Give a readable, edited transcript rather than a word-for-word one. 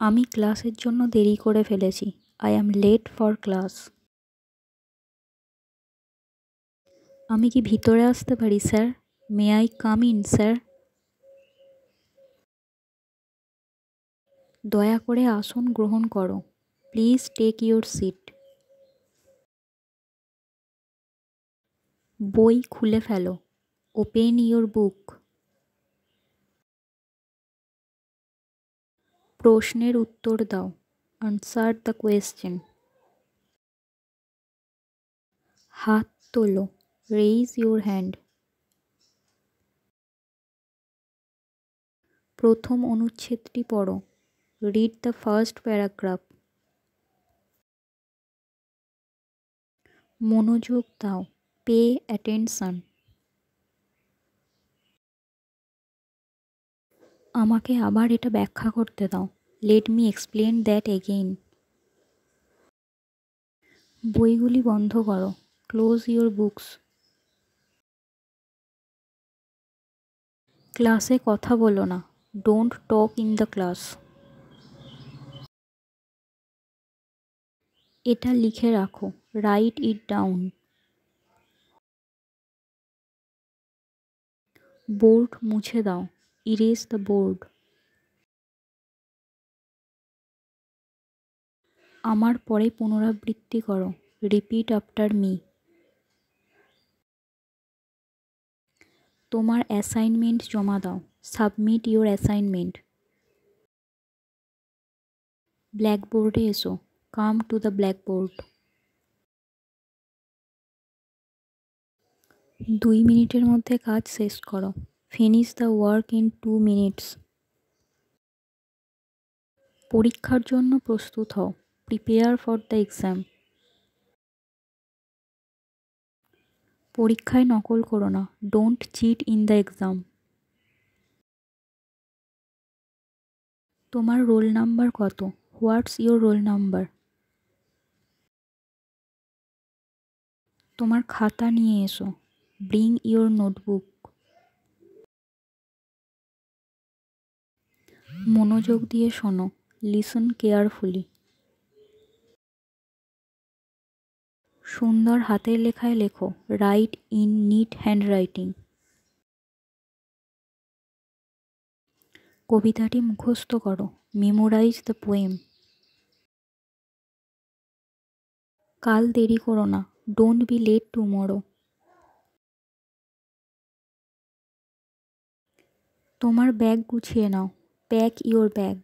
আমি ক্লাসের জন্য দেরি করে ফেলেছি। I am late for class. আমি কি ভিতরে আসতে পারি sir? May I come in sir? দয়া করে আসন গ্রহণ করো। Please take your seat. বই খুলে ফেলো। Open your book. প্রশ্নের উত্তর দাও। Answer the question. হাত তোলো। Raise your hand. প্রথম অনুচ্ছেদটি পড়ো। Read the first paragraph. মনোযোগ দাও। Pay attention. আমাকে আবার এটা ব্যাখ্যা করতে দাও। Let me explain that again. বইগুলি বন্ধ করো। Close your books. ক্লাসে কথা বলো না। Don't talk in the class. এটা লিখে রাখো। Right it down. বোর্ড মুছে দাও। Erase the board. আমার পরে পুনরাবৃত্তি করো। Repeat after me. তোমার অ্যাসাইনমেন্ট জমা দাও। Submit your assignment. ব্ল্যাকবোর্ডে এসো। Come to the blackboard. 2 মিনিটের মধ্যে কাজ শেষ করো। Finish the work in 2 minutes. পরীক্ষার জন্য প্রস্তুত হও। Prepare for the exam. পরীক্ষায় নকল করো না। Don't cheat in the exam. তোমার রোল নাম্বার কত? What's your roll number? তোমার খাতা নিয়ে এসো। Bring your notebook. মনোযোগ দিয়ে শোনো। Listen carefully. সুন্দর হাতের লেখায় লেখো। Write in neat handwriting. কবিতাটি মুখস্থ করো। Memorise the poem. কাল দেরি করো না। Don't be late tomorrow. তোমার ব্যাগ গুছিয়ে নাও। Pack your bag.